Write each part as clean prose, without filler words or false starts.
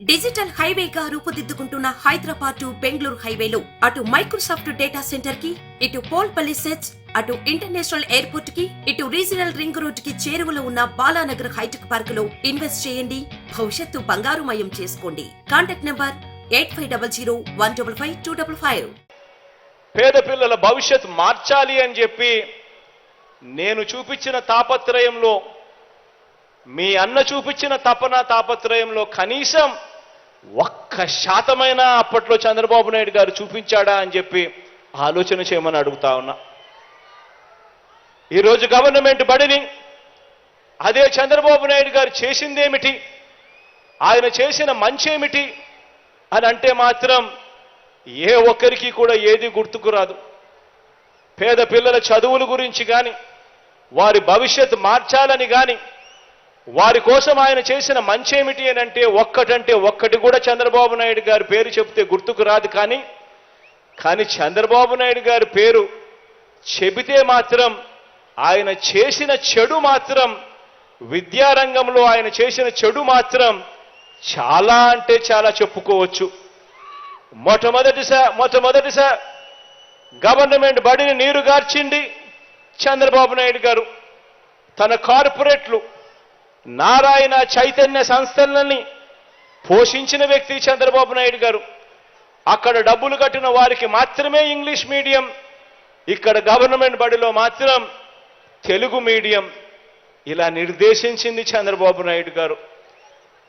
Digital హైవేగా రూపుదిద్దుకుంటున్న Hyderabad to Bengaluru హైవేలో అటు Microsoft data centre కి, ఇటు పోల్పల్లి సెట్స్, అటు ఇంటర్నేషనల్ ఎయిర్పోర్ట్ కి, ఇటు రీజనల్ రింగ్ రోడ్ కి చేరువలో ఉన్న బాలానగర్ హైటెక్ పార్క్ లో ఇన్వెస్ట్ చేయండి. భవిష్యత్తు బంగారుమయం చేసుకోండి. Contact number 8500155255. పేద పిల్లల భవిష్యత్ మార్చాలి అని చెప్పి నేను చూపించిన తాపత్రయంలో, మీ అన్న చూపించిన తాపత్రయంలో కనీసం 1% అప్పట్లో చంద్రబాబు నాయుడు గారు చూపించాడా అని చెప్పి ఆలోచన చేయమని అడుగుతా ఉన్నా. ఈరోజు గవర్నమెంట్ బడిని అదే చంద్రబాబు నాయుడు గారు చేసిందేమిటి, ఆయన చేసిన మంచేమిటి అని అంటే మాత్రం ఏ ఒక్కరికి కూడా ఏది గుర్తుకు రాదు. పేద పిల్లల చదువుల గురించి కానీ, వారి భవిష్యత్తు మార్చాలని కానీ, వారి కోసం ఆయన చేసిన మంచేమిటి అని అంటే ఒక్కటి కూడా చంద్రబాబు నాయుడు గారి పేరు చెప్తే గుర్తుకు రాదు. కానీ చంద్రబాబు నాయుడు గారి పేరు చెబితే మాత్రం ఆయన చేసిన చెడు మాత్రం, విద్యారంగంలో ఆయన చేసిన చెడు మాత్రం చాలా అంటే చాలా చెప్పుకోవచ్చు. మొట్టమొదటిసారి గవర్నమెంట్ బడిని నీరుగార్చింది చంద్రబాబు నాయుడు గారు. తన కార్పొరేట్లు, నారాయణ చైతన్య సంస్థలని పోషించిన వ్యక్తి చంద్రబాబు నాయుడు గారు. అక్కడ డబ్బులు కట్టిన వారికి మాత్రమే ఇంగ్లీష్ మీడియం, ఇక్కడ గవర్నమెంట్ బడిలో మాత్రం తెలుగు మీడియం. ఇలా నిర్దేశించింది చంద్రబాబు నాయుడు గారు.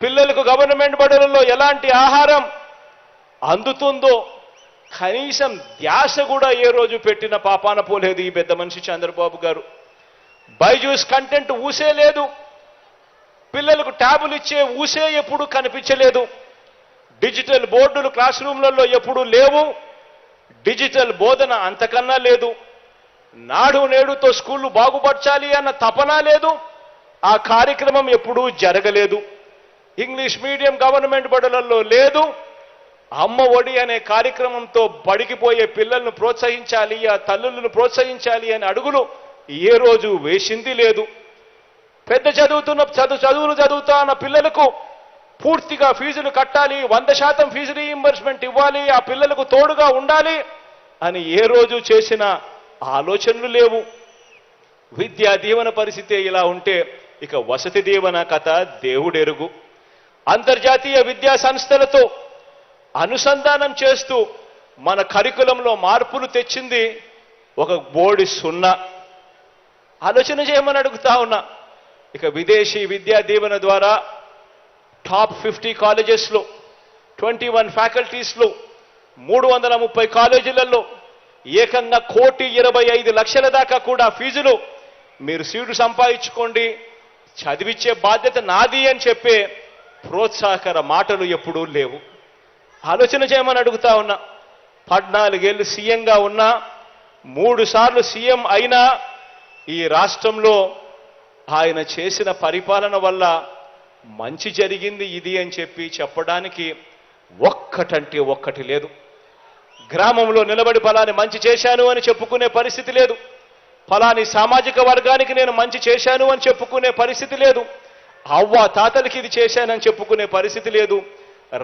పిల్లలకు గవర్నమెంట్ బడులలో ఎలాంటి ఆహారం అందుతుందో కనీసం ధ్యాస కూడా ఏ రోజు పెట్టిన పాపాన పోలేదు ఈ పెద్ద మనిషి చంద్రబాబు గారు. బైజూస్ కంటెంట్ ఊసే లేదు, పిల్లలకు ట్యాబులు ఇచ్చే ఊసే ఎప్పుడు కనిపించలేదు, డిజిటల్ బోర్డులు క్లాస్ రూమ్లలో ఎప్పుడూ లేవు, డిజిటల్ బోధన అంతకన్నా లేదు, నాడు నేడుతో స్కూళ్లు బాగుపరచాలి అన్న తపన లేదు, ఆ కార్యక్రమం ఎప్పుడూ జరగలేదు. ఇంగ్లీష్ మీడియం గవర్నమెంట్ బడులలో లేదు. అమ్మ ఒడి అనే కార్యక్రమంతో బడికిపోయే పిల్లలను ప్రోత్సహించాలి, ఆ తల్లులను ప్రోత్సహించాలి అనే అడుగులు ఏ రోజు వేసింది లేదు. పెద్ద చదువులు చదువుతున్న పిల్లలకు పూర్తిగా ఫీజులు కట్టాలి, 100% ఫీజు రీయింబర్స్మెంట్ ఇవ్వాలి, ఆ పిల్లలకు తోడుగా ఉండాలి అని ఏ రోజు చేసిన ఆలోచనలు లేవు. విద్యా దీవెన పరిస్థితి ఇలా ఉంటే ఇక వసతి దీవెన కథ దేవుడెరుగు. అంతర్జాతీయ విద్యా సంస్థలతో అనుసంధానం చేస్తూ మన కరికులంలో మార్పులు తెచ్చింది ఒక బోడి 0. ఆలోచన చేయమని అడుగుతా ఉన్నా. ఇక విదేశీ విద్యా దీవెన ద్వారా టాప్ 50 కాలేజెస్లో, 21 ఫ్యాకల్టీస్లో, 330 కాలేజీలలో ఏకంగా 1,25,00,000 దాకా కూడా ఫీజులు మీరు సీటు సంపాదించుకోండి, చదివించే బాధ్యత నాది అని చెప్పే ప్రోత్సాహకర మాటలు ఎప్పుడూ లేవు. ఆలోచన చేయమని అడుగుతా ఉన్నా. 14 ఏళ్ళు సీఎంగా ఉన్నా, 3 సార్లు సీఎం అయినా ఈ రాష్ట్రంలో ఆయన చేసిన పరిపాలన వల్ల మంచి జరిగింది ఇది అని చెప్పి చెప్పడానికి ఒక్కటి లేదు. గ్రామంలో నిలబడి ఫలాని మంచి చేశాను అని చెప్పుకునే పరిస్థితి లేదు. ఫలాని సామాజిక వర్గానికి నేను మంచి చేశాను అని చెప్పుకునే పరిస్థితి లేదు. అవ్వ తాతలకి ఇది చేశానని చెప్పుకునే పరిస్థితి లేదు.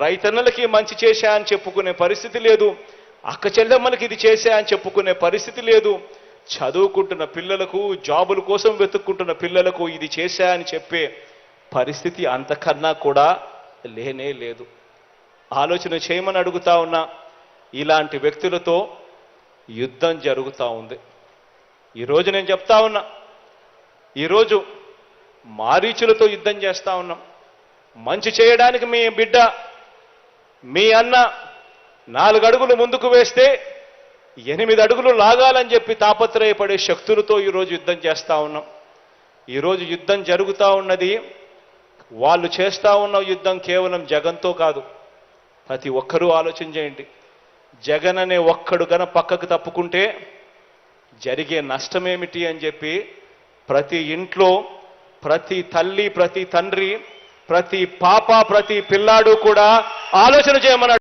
రైతన్నలకి మంచి చేశా అని చెప్పుకునే పరిస్థితి లేదు. అక్క చెల్లెమ్మలకి ఇది చేశా అని చెప్పుకునే పరిస్థితి లేదు. చదువుకుంటున్న పిల్లలకు, జాబుల కోసం వెతుక్కుంటున్న పిల్లలకు ఇది చేశా అని చెప్పే పరిస్థితి అంతకన్నా కూడా లేనే లేదు. ఆలోచన చేయమని అడుగుతా ఉన్నా. ఇలాంటి వ్యక్తులతో యుద్ధం జరుగుతూ ఉంది. ఈరోజు నేను చెప్తా ఉన్నా, ఈరోజు మారీచులతో యుద్ధం చేస్తా ఉన్నాం. మంచి చేయడానికి మీ బిడ్డ, మీ అన్న 4 అడుగులు ముందుకు వేస్తే 8 అడుగులు లాగాలని చెప్పి తాపత్రయపడే శక్తులతో ఈరోజు యుద్ధం చేస్తా ఉన్నాం. ఈరోజు యుద్ధం జరుగుతూ ఉన్నది, వాళ్ళు చేస్తూ ఉన్న యుద్ధం కేవలం జగన్తో కాదు. ప్రతి ఒక్కరూ ఆలోచన చేయండి. జగన్ అనే ఒక్కడు గన పక్కకు తప్పుకుంటే జరిగే నష్టమేమిటి అని చెప్పి ప్రతి ఇంట్లో, ప్రతి తల్లి, ప్రతి తండ్రి, ప్రతి పాప, ప్రతి పిల్లాడు కూడా ఆలోచన చేయమన్నాడు.